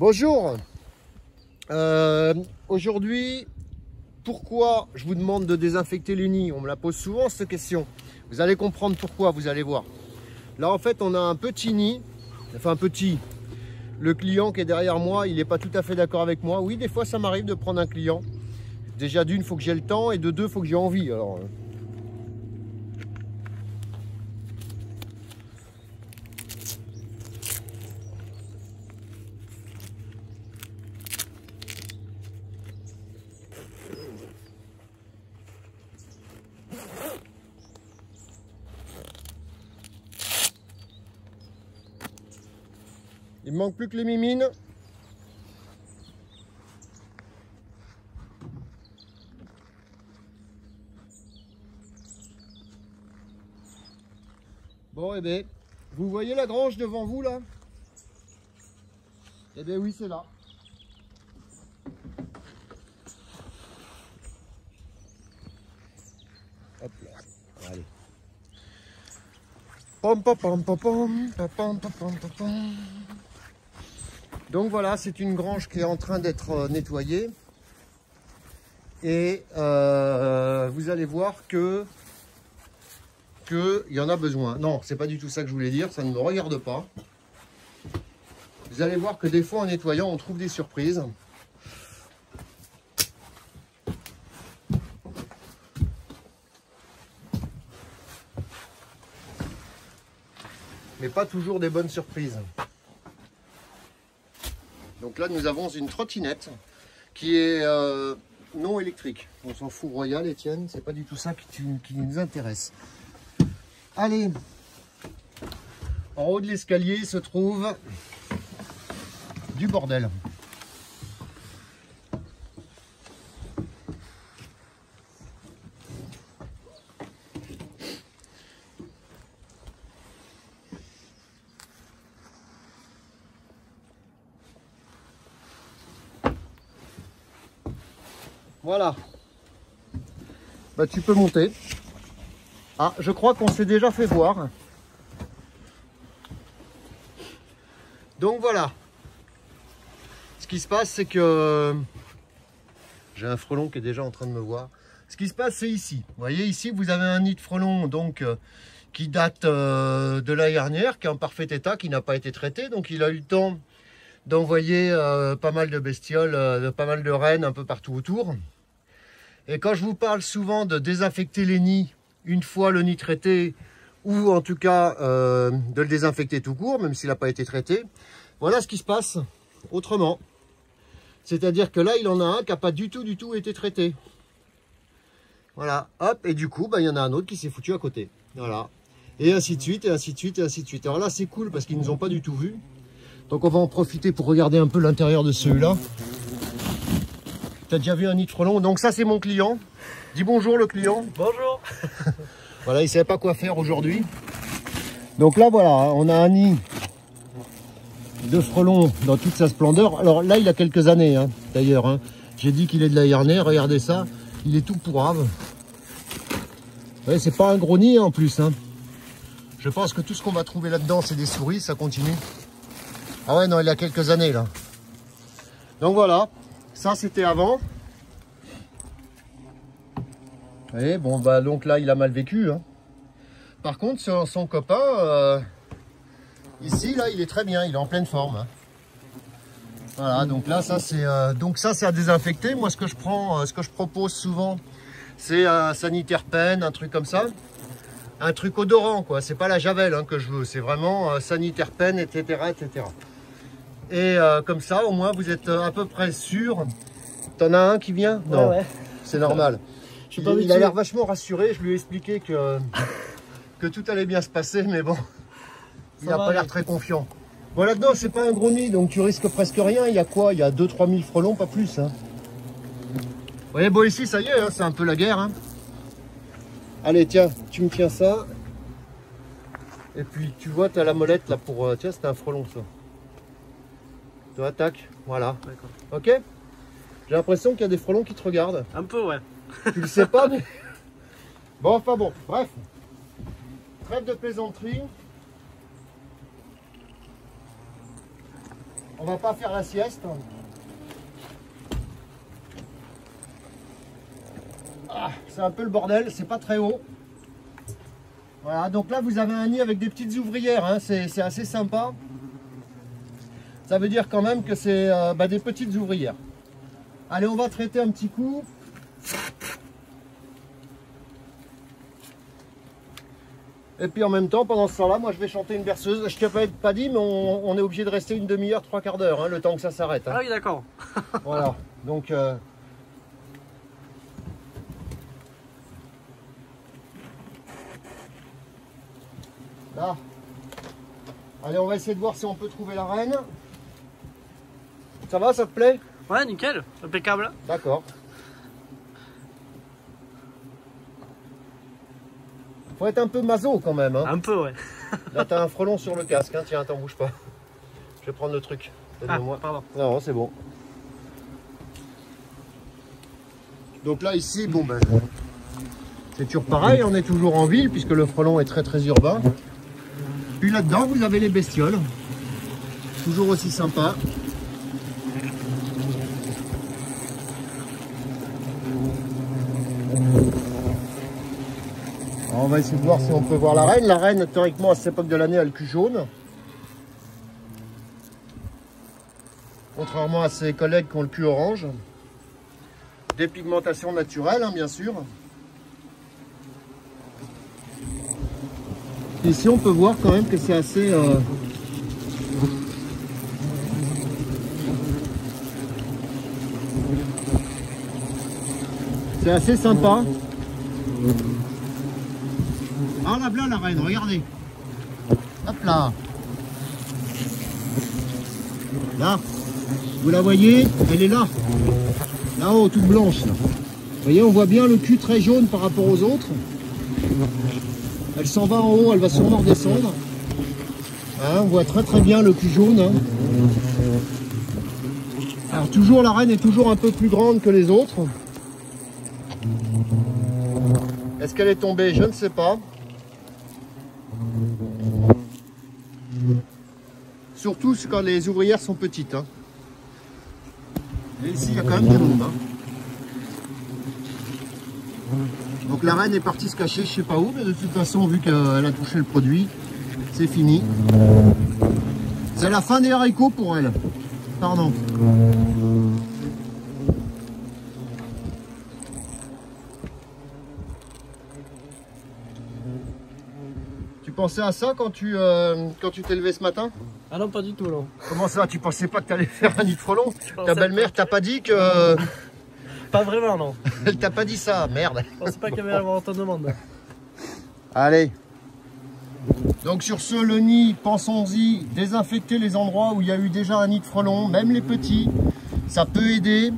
Bonjour. Aujourd'hui, pourquoi je vous demande de désinfecter les nids? On me la pose souvent cette question. Vous allez comprendre pourquoi, vous allez voir. Là en fait on a un petit nid, enfin un petit. Le client qui est derrière moi, il n'est pas tout à fait d'accord avec moi. Oui, des fois ça m'arrive de prendre un client. Déjà d'une, il faut que j'ai le temps, et de deux, il faut que j'ai envie. Alors, il me manque plus que les mimines. Bon, et bien, vous voyez la grange devant vous là? Eh bien oui, c'est là. Hop là, allez. Pom, pom, pom, pom, pom, pom, pom, pom, pom, pom. Donc voilà, c'est une grange qui est en train d'être nettoyée. Et vous allez voir que il y en a besoin. Non, c'est pas du tout ça que je voulais dire, ça ne me regarde pas. Vous allez voir que des fois en nettoyant, on trouve des surprises. Mais pas toujours des bonnes surprises. Donc là, nous avons une trottinette qui est non électrique. On s'en fout royal, Étienne, c'est pas du tout ça qui nous intéresse. Allez, en haut de l'escalier se trouve du bordel. Voilà. Bah, tu peux monter. Ah, je crois qu'on s'est déjà fait voir. Donc voilà. Ce qui se passe, c'est que... J'ai un frelon qui est déjà en train de me voir. Ce qui se passe, c'est ici. Vous voyez, ici, vous avez un nid de frelon donc, qui date de l'année dernière, qui est en parfait état, qui n'a pas été traité. Donc il a eu le temps d'envoyer pas mal de bestioles, pas mal de rennes un peu partout autour. Et quand je vous parle souvent de désinfecter les nids une fois le nid traité, ou en tout cas de le désinfecter tout court, même s'il n'a pas été traité, voilà ce qui se passe autrement. C'est-à-dire que là, il en a un qui n'a pas du tout été traité. Voilà, hop, et du coup, bah, il y en a un autre qui s'est foutu à côté. Voilà. Et ainsi de suite, et ainsi de suite, et ainsi de suite. Alors là, c'est cool parce qu'ils ne nous ont pas du tout vus. Donc on va en profiter pour regarder un peu l'intérieur de celui-là. Tu as déjà vu un nid de frelon? Donc ça, c'est mon client. Dis bonjour le client. Bonjour. Voilà, il ne savait pas quoi faire aujourd'hui. Donc là, voilà, on a un nid de frelon dans toute sa splendeur. Alors là, il a quelques années, hein, d'ailleurs. Hein. J'ai dit qu'il est de la Yarnais. Regardez ça, il est tout pourrave. Ouais, c'est pas un gros nid en plus. Hein. Je pense que tout ce qu'on va trouver là-dedans, c'est des souris. Ça continue. Ah ouais, non, il a quelques années là. Donc voilà, ça c'était avant. Et bon, bah donc là, il a mal vécu. Hein. Par contre, son copain, ici, là, il est très bien, il est en pleine forme. Hein. Voilà, donc là, ça c'est à désinfecter. Moi, ce que je prends, ce que je propose souvent, c'est un saniterpène, un truc comme ça. Un truc odorant, quoi. C'est pas la javel hein, que je veux, c'est vraiment saniterpène, etc., etc. Et comme ça, au moins, vous êtes à peu près sûr. T'en as un qui vient? Non, ouais. C'est normal. Il a l'air vachement rassuré. Je lui ai expliqué que tout allait bien se passer, mais bon, il n'a pas l'air très confiant. Bon, là-dedans, c'est pas un gros nid, donc tu risques presque rien. Il y a quoi? Il y a 2-3 000 frelons, pas plus. Hein. Vous voyez, bon, ici, ça y est, hein, c'est un peu la guerre. Hein. Allez, tiens, tu me tiens ça. Et puis, tu vois, tu as la molette là pour... tiens, c'était un frelon, ça. Tu vois, tac, voilà. Ok? J'ai l'impression qu'il y a des frelons qui te regardent. Un peu, ouais. Tu le sais pas, mais... Bon, enfin bon, bref. Trêve de plaisanterie. On va pas faire la sieste. Ah, c'est un peu le bordel, c'est pas très haut. Voilà, donc là vous avez un nid avec des petites ouvrières, hein, c'est assez sympa. Ça veut dire quand même que c'est des petites ouvrières. Allez, on va traiter un petit coup. Et puis en même temps, pendant ce temps-là, moi je vais chanter une berceuse. Je t'ai pas dit, mais on est obligé de rester une demi-heure, 3/4 d'heure, hein, le temps que ça s'arrête. Hein. Ah oui, d'accord. Voilà, donc... Là. Allez, on va essayer de voir si on peut trouver la reine. Ça va, ça te plaît? Ouais, nickel, impeccable. D'accord. Faut être un peu maso quand même. Hein. Un peu, ouais. Là, t'as un frelon sur le casque. Hein. Tiens, t'en bouge pas. Je vais prendre le truc. Ah, pardon. Non, c'est bon. Donc là, ici, bon ben, c'est toujours pareil. On est toujours en ville puisque le frelon est très très urbain. Puis là-dedans, vous avez les bestioles. Toujours aussi sympa. Alors, on va essayer de voir si on peut voir la reine. La reine, théoriquement, à cette époque de l'année, elle a le cul jaune. Contrairement à ses collègues qui ont le cul orange. Dépigmentation naturelle, hein, bien sûr. Ici, on peut voir quand même que c'est assez... C'est assez sympa. Ah, la là, la reine, regardez. Hop là. Là, vous la voyez, elle est là. Là-haut, toute blanche. Là. Vous voyez, on voit bien le cul très jaune par rapport aux autres. Elle s'en va en haut, elle va sûrement redescendre. Hein, on voit très très bien le cul jaune. Hein. Alors toujours, la reine est toujours un peu plus grande que les autres. Est-ce qu'elle est tombée? Je ne sais pas. Surtout quand les ouvrières sont petites. Hein. Et ici, il y a quand même du monde. Hein. Donc la reine est partie se cacher, je sais pas où, mais de toute façon, vu qu'elle a touché le produit, c'est fini. C'est la fin des haricots pour elle. Pardon. Tu pensais à ça quand tu t'es levé ce matin? Ah non, pas du tout, non. Comment ça? Tu pensais pas que tu allais faire un nid de frelon? Ta belle-mère t'a pas dit que... Pas vraiment, non. Elle t'a pas dit ça, merde. Je pensais pas qu'il y avait avoir autant de monde. Allez. Donc sur ce, le nid, pensons-y, désinfecter les endroits où il y a eu déjà un nid de frelon, même les petits. Ça peut aider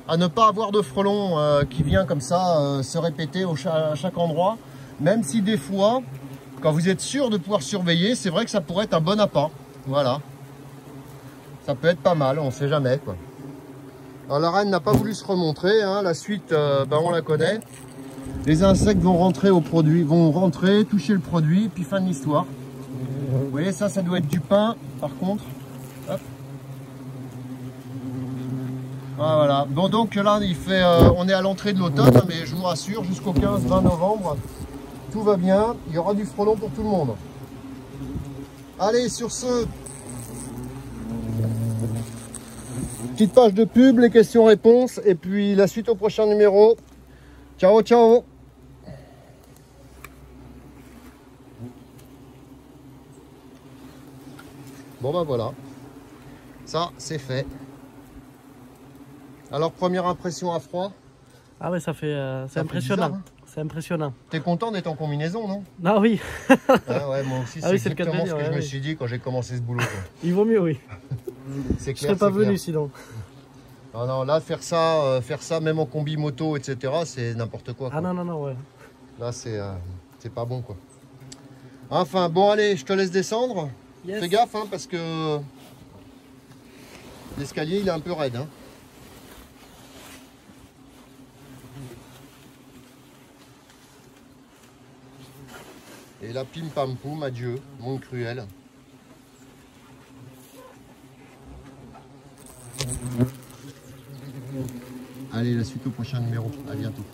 à ne pas avoir de frelon qui vient comme ça se répéter à chaque endroit. Même si des fois, quand vous êtes sûr de pouvoir surveiller, c'est vrai que ça pourrait être un bon appât. Voilà. Ça peut être pas mal, on ne sait jamais, quoi. Alors la reine n'a pas voulu se remontrer, hein. La suite, on la connaît. Les insectes vont rentrer au produit, toucher le produit, puis fin de l'histoire. Vous voyez, ça doit être du pain, par contre. Hop. Ah, voilà. Bon, donc là, on est à l'entrée de l'automne, hein, mais je vous rassure, jusqu'au 15-20 novembre, tout va bien. Il y aura du frelon pour tout le monde. Allez, sur ce... Petite page de pub, les questions-réponses, et puis la suite au prochain numéro. Ciao, ciao! Bon ben voilà, ça c'est fait. Alors première impression à froid? Ah ouais, ça fait... c'est impressionnant. Bizarre, hein. C'est impressionnant. T'es content d'être en combinaison, non? Ah oui. Ah ouais, moi aussi, Ah c'est oui, c'est le cas de exactement le ce que dire, je me oui. suis dit quand j'ai commencé ce boulot. Il vaut mieux, oui. C'est Je clair, serais pas c'est clair. venu sinon. Non, non, là, faire ça même en combi moto, etc., c'est n'importe quoi. Ah non, non, non, ouais. Là, c'est pas bon, quoi. Enfin, bon, allez, je te laisse descendre. Yes. Fais gaffe, hein, parce que l'escalier, il est un peu raide. Hein. Et là, pim pam poum, adieu, monde cruel. Allez, la suite au prochain numéro. À bientôt.